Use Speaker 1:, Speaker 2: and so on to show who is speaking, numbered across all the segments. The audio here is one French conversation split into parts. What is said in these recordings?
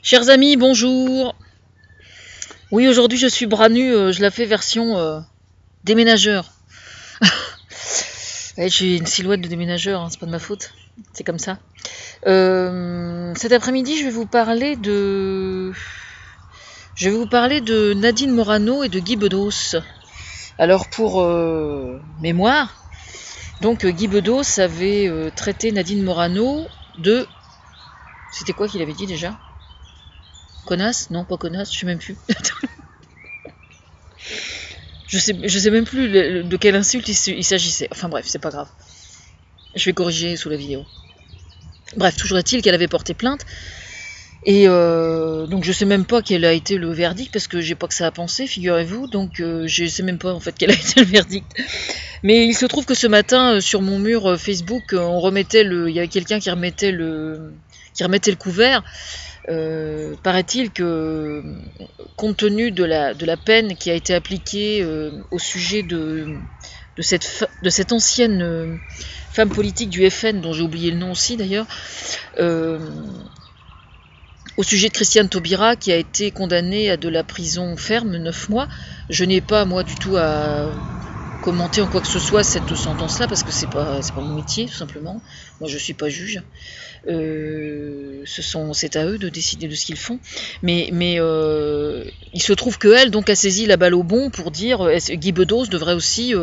Speaker 1: Chers amis, bonjour. Oui, aujourd'hui je suis bras nu, je la fais version déménageur. Ouais, j'ai une silhouette de déménageur, hein, c'est pas de ma faute, c'est comme ça. Cet après-midi, je vais vous parler de Nadine Morano et de Guy Bedos. Alors pour mémoire, donc Guy Bedos avait traité Nadine Morano de... C'était quoi qu'il avait dit déjà? Connasse? Non, pas connasse, je sais même plus. Je sais même plus de quelle insulte il s'agissait. Enfin bref, c'est pas grave. Je vais corriger sous la vidéo. Bref, toujours est-il qu'elle avait porté plainte. Et donc je sais même pas quel a été le verdict, parce que j'ai pas que ça à penser, figurez-vous. Donc je sais même pas en fait quel a été le verdict. Mais il se trouve que ce matin, sur mon mur Facebook, il y avait quelqu'un qui remettait le couvert. Paraît-il que, compte tenu de la peine qui a été appliquée au sujet de cette ancienne femme politique du FN, dont j'ai oublié le nom aussi d'ailleurs, au sujet de Christiane Taubira, qui a été condamnée à de la prison ferme, 9 mois, je n'ai pas moi du tout à commenter en quoi que ce soit cette sentence-là, parce que c'est pas mon métier, tout simplement. Moi je suis pas juge. C'est à eux de décider de ce qu'ils font, mais il se trouve qu'elle donc a saisi la balle au bon pour dire Guy Bedos devrait aussi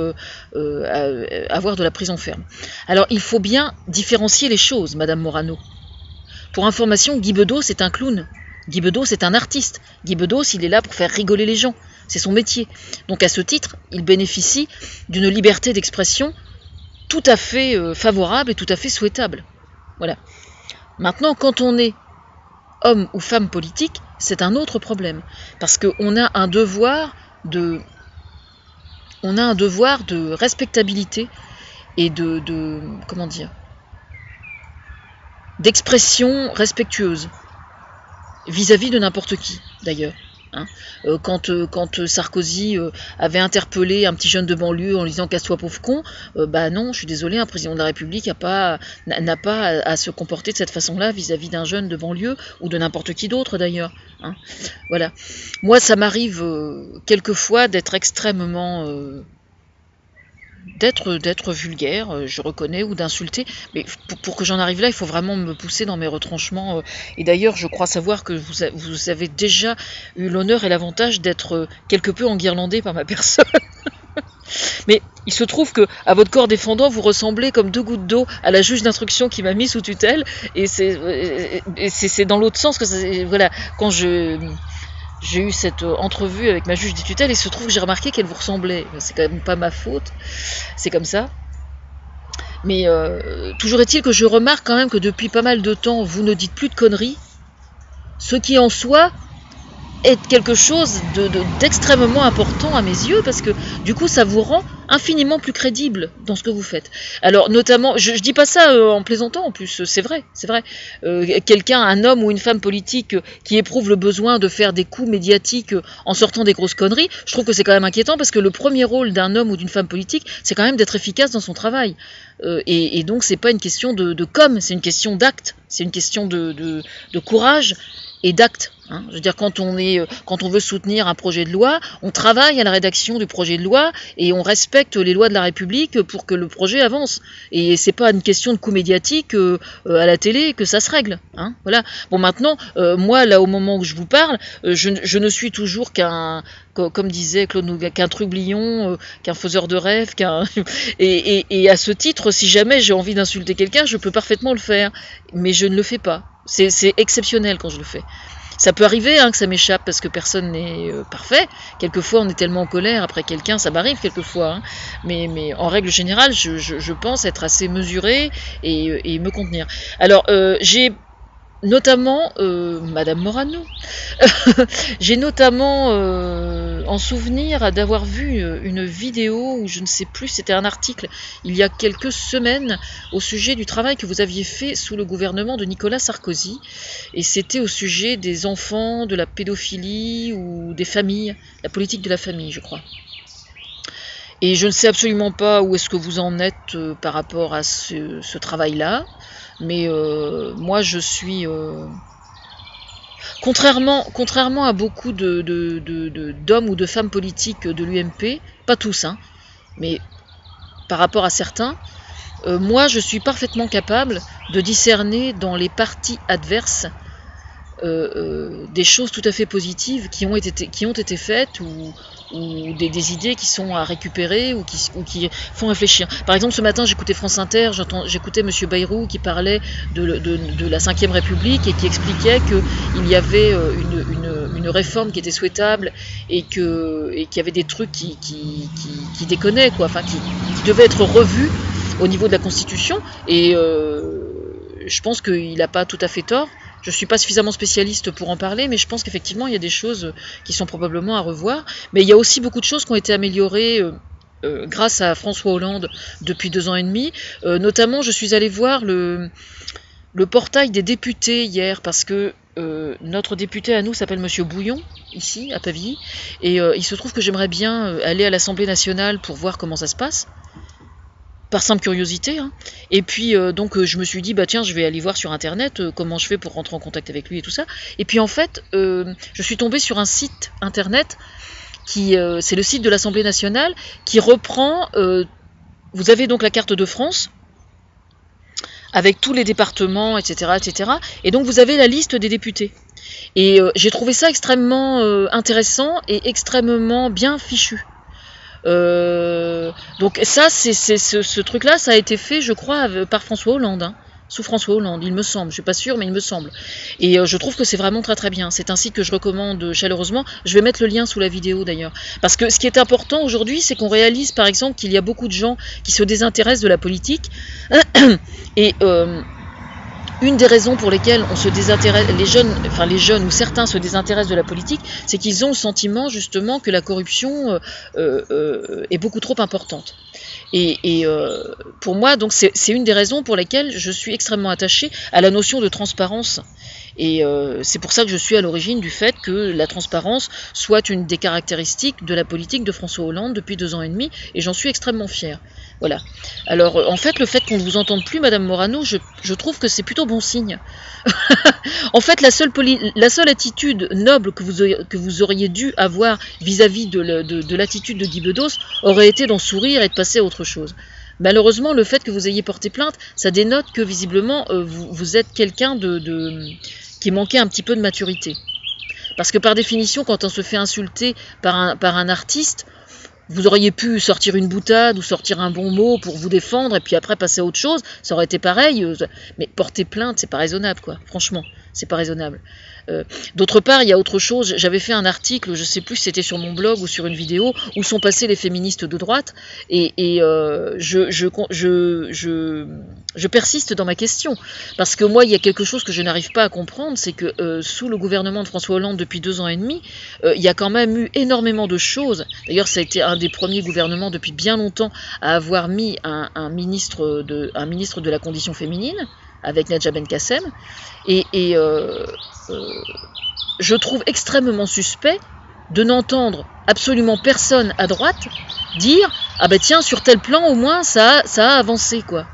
Speaker 1: avoir de la prison ferme. Alors il faut bien différencier les choses, Madame Morano. Pour information, Guy Bedos est un clown. Guy Bedos est un artiste. Guy Bedos, il est là pour faire rigoler les gens. C'est son métier. Donc à ce titre, il bénéficie d'une liberté d'expression tout à fait favorable et tout à fait souhaitable. Voilà. Maintenant, quand on est homme ou femme politique, c'est un autre problème. Parce qu'on a un devoir de respectabilité et comment dire, d'expression respectueuse vis-à-vis de n'importe qui, d'ailleurs. Hein. Quand Sarkozy avait interpellé un petit jeune de banlieue en lui disant casse-toi pauvre con, bah non, je suis désolé, un président de la République n'a pas à se comporter de cette façon-là vis-à-vis d'un jeune de banlieue ou de n'importe qui d'autre d'ailleurs. Hein. Voilà. Moi, ça m'arrive quelquefois d'être extrêmement d'être vulgaire, je reconnais, ou d'insulter, mais pour que j'en arrive là, il faut vraiment me pousser dans mes retranchements. Et d'ailleurs, je crois savoir que vous avez déjà eu l'honneur et l'avantage d'être quelque peu enguirlandé par ma personne. Mais il se trouve que, à votre corps défendant, vous ressemblez comme deux gouttes d'eau à la juge d'instruction qui m'a mis sous tutelle, et c'est dans l'autre sens que voilà, quand j'ai eu cette entrevue avec ma juge des tutelles, et il se trouve que j'ai remarqué qu'elle vous ressemblait. C'est quand même pas ma faute, c'est comme ça. Mais toujours est-il que je remarque quand même que depuis pas mal de temps, vous ne dites plus de conneries, ce qui en soi est quelque chose d'extrêmement important à mes yeux, parce que du coup ça vous rend infiniment plus crédible dans ce que vous faites. Alors notamment, je dis pas ça en plaisantant, en plus c'est vrai, quelqu'un, un homme ou une femme politique qui éprouve le besoin de faire des coups médiatiques en sortant des grosses conneries, je trouve que c'est quand même inquiétant, parce que le premier rôle d'un homme ou d'une femme politique, c'est quand même d'être efficace dans son travail. Et donc c'est pas une question de com, c'est une question d'acte, c'est une question de courage et d'acte. Hein. Je veux dire, quand on veut soutenir un projet de loi, on travaille à la rédaction du projet de loi et on respecte les lois de la République pour que le projet avance. Et c'est pas une question de coup médiatique à la télé que ça se règle. Hein. Voilà. Bon, maintenant, moi, là, au moment où je vous parle, je ne suis toujours comme disait Claude Nougat, qu'un trublion, qu'un faiseur de rêves, et à ce titre, si jamais j'ai envie d'insulter quelqu'un, je peux parfaitement le faire, mais je ne le fais pas. C'est exceptionnel quand je le fais. Ça peut arriver que ça m'échappe, parce que personne n'est parfait. Quelquefois, on est tellement en colère après quelqu'un, ça m'arrive quelquefois. Hein. Mais en règle générale, je pense être assez mesuré et me contenir. Alors, j'ai notamment Madame Morano. J'ai notamment en souvenir d'avoir vu une vidéo, ou je ne sais plus, c'était un article il y a quelques semaines au sujet du travail que vous aviez fait sous le gouvernement de Nicolas Sarkozy, et c'était au sujet des enfants, de la pédophilie ou des familles, la politique de la famille, je crois. Et je ne sais absolument pas où est-ce que vous en êtes par rapport à ce travail-là, mais moi je suis Contrairement à beaucoup d'hommes ou de femmes politiques de l'UMP, pas tous, hein, mais par rapport à certains, moi je suis parfaitement capable de discerner dans les partis adverses des choses tout à fait positives qui ont été faites ou des idées qui sont à récupérer ou qui font réfléchir. Par exemple, ce matin, j'écoutais France Inter, j'écoutais M. Bayrou qui parlait de la 5e République et qui expliquait qu'il y avait une réforme qui était souhaitable et qu'il y avait des trucs qui déconnaient, quoi, enfin, qui devaient être revus au niveau de la Constitution. Et je pense qu'il n'a pas tout à fait tort. Je ne suis pas suffisamment spécialiste pour en parler, mais je pense qu'effectivement, il y a des choses qui sont probablement à revoir. Mais il y a aussi beaucoup de choses qui ont été améliorées grâce à François Hollande depuis 2 ans et demi. Notamment, je suis allée voir le portail des députés hier, parce que notre député à nous s'appelle Monsieur Bouillon, ici, à Pavilly. Et il se trouve que j'aimerais bien aller à l'Assemblée nationale pour voir comment ça se passe. Par simple curiosité, hein. Et puis donc je me suis dit, bah tiens, je vais aller voir sur internet comment je fais pour rentrer en contact avec lui et tout ça. Et puis en fait, je suis tombée sur un site internet c'est le site de l'Assemblée nationale qui reprend. Vous avez donc la carte de France avec tous les départements, etc., etc. Et donc vous avez la liste des députés. Et j'ai trouvé ça extrêmement intéressant et extrêmement bien fichu. Donc ça, ce truc-là, ça a été fait, je crois, par François Hollande, hein, sous François Hollande, il me semble. Je suis pas sûre, mais il me semble. Et je trouve que c'est vraiment très très bien. C'est un site que je recommande chaleureusement. Je vais mettre le lien sous la vidéo d'ailleurs. Parce que ce qui est important aujourd'hui, c'est qu'on réalise, par exemple, qu'il y a beaucoup de gens qui se désintéressent de la politique. Et une des raisons pour lesquelles on se désintéresse, les jeunes ou certains se désintéressent de la politique, c'est qu'ils ont le sentiment justement que la corruption est beaucoup trop importante. Et pour moi, donc c'est une des raisons pour lesquelles je suis extrêmement attachée à la notion de transparence. Et c'est pour ça que je suis à l'origine du fait que la transparence soit une des caractéristiques de la politique de François Hollande depuis 2 ans et demi, et j'en suis extrêmement fière. Voilà. Alors, en fait, le fait qu'on ne vous entende plus, Madame Morano, je trouve que c'est plutôt bon signe. En fait, la seule attitude noble que vous auriez dû avoir vis-à-vis de l'attitude de Guy Bedos aurait été d'en sourire et de passer à autre chose. Malheureusement, le fait que vous ayez porté plainte, ça dénote que visiblement, vous êtes quelqu'un qui manquait un petit peu de maturité. Parce que par définition, quand on se fait insulter par un artiste, vous auriez pu sortir une boutade ou sortir un bon mot pour vous défendre et puis après passer à autre chose, ça aurait été pareil. Mais porter plainte, c'est pas raisonnable, quoi. Franchement, c'est pas raisonnable. D'autre part, il y a autre chose. J'avais fait un article, je sais plus si c'était sur mon blog ou sur une vidéo, où sont passés les féministes de droite, et je persiste dans ma question, parce que moi, il y a quelque chose que je n'arrive pas à comprendre, c'est que sous le gouvernement de François Hollande depuis 2 ans et demi, il y a quand même eu énormément de choses. D'ailleurs, ça a été un des premiers gouvernements depuis bien longtemps à avoir mis un ministre de la condition féminine, avec Nadja Ben Kassem, et je trouve extrêmement suspect de n'entendre absolument personne à droite dire « Ah ben tiens, sur tel plan, au moins, ça a avancé, quoi ».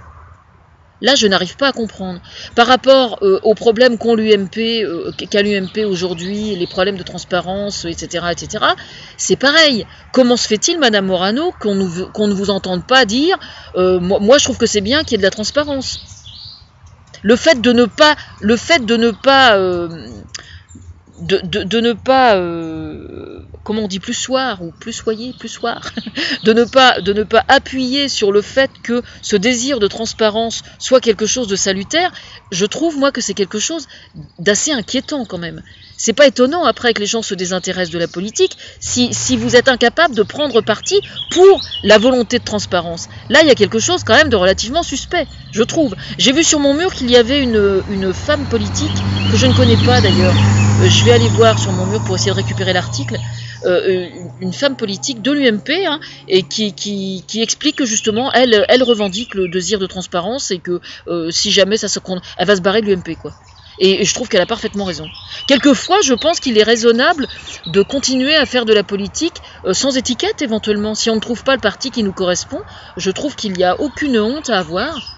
Speaker 1: Là, je n'arrive pas à comprendre. Par rapport aux problèmes qu'a l'UMP aujourd'hui, les problèmes de transparence, etc., etc., c'est pareil. Comment se fait-il, Madame Morano, qu'on ne vous entende pas dire moi, je trouve que c'est bien qu'il y ait de la transparence ». Le fait de ne pas comment on dit, plus soir, de ne pas appuyer sur le fait que ce désir de transparence soit quelque chose de salutaire, je trouve, moi, que c'est quelque chose d'assez inquiétant, quand même. C'est pas étonnant, après, que les gens se désintéressent de la politique, si vous êtes incapable de prendre parti pour la volonté de transparence. Là, il y a quelque chose, quand même, de relativement suspect, je trouve. J'ai vu sur mon mur qu'il y avait une femme politique, que je ne connais pas, d'ailleurs. Je vais aller voir sur mon mur pour essayer de récupérer l'article. Une femme politique de l'UMP, hein, et qui explique que justement elle revendique le désir de transparence et que si jamais elle va se barrer de l'UMP, quoi. Et je trouve qu'elle a parfaitement raison. Quelquefois, je pense qu'il est raisonnable de continuer à faire de la politique sans étiquette, éventuellement. Si on ne trouve pas le parti qui nous correspond, je trouve qu'il n'y a aucune honte à avoir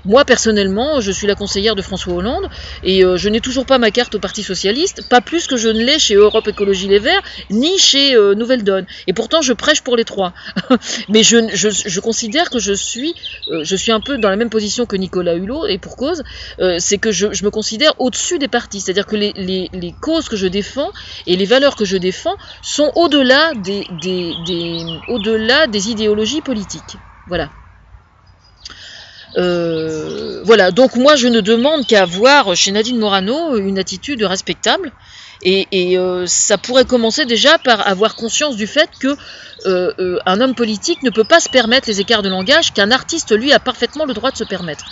Speaker 1: Moi, personnellement, je suis la conseillère de François Hollande et je n'ai toujours pas ma carte au Parti Socialiste, pas plus que je ne l'ai chez Europe Écologie Les Verts, ni chez Nouvelle Donne. Et pourtant, je prêche pour les trois. Mais je considère que je suis un peu dans la même position que Nicolas Hulot, et pour cause, c'est que je me considère au-dessus des partis. C'est-à-dire que les causes que je défends et les valeurs que je défends sont au-delà au-delà des idéologies politiques. Voilà. Voilà, donc moi je ne demande qu'à voir chez Nadine Morano une attitude respectable, et ça pourrait commencer déjà par avoir conscience du fait que un homme politique ne peut pas se permettre les écarts de langage qu'un artiste, lui, a parfaitement le droit de se permettre.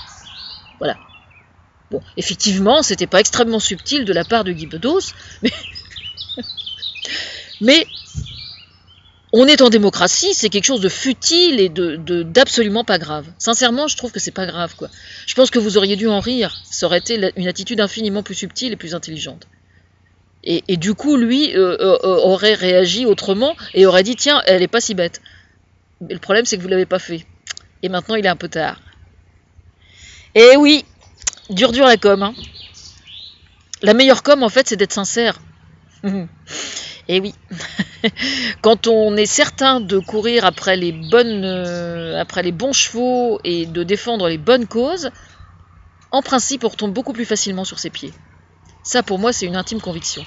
Speaker 1: Voilà. Bon, effectivement, c'était pas extrêmement subtil de la part de Guy Bedos, mais on est en démocratie, c'est quelque chose de futile et d'absolument pas grave. Sincèrement, je trouve que c'est pas grave, quoi. Je pense que vous auriez dû en rire. Ça aurait été une attitude infiniment plus subtile et plus intelligente. Et du coup, lui aurait réagi autrement et aurait dit, tiens, elle est pas si bête. Mais le problème, c'est que vous l'avez pas fait. Et maintenant, il est un peu tard. Et oui, dur la com, hein. La meilleure com, en fait, c'est d'être sincère. Et oui, quand on est certain de courir après les bons chevaux et de défendre les bonnes causes, en principe, on retombe beaucoup plus facilement sur ses pieds. Ça, pour moi, c'est une intime conviction.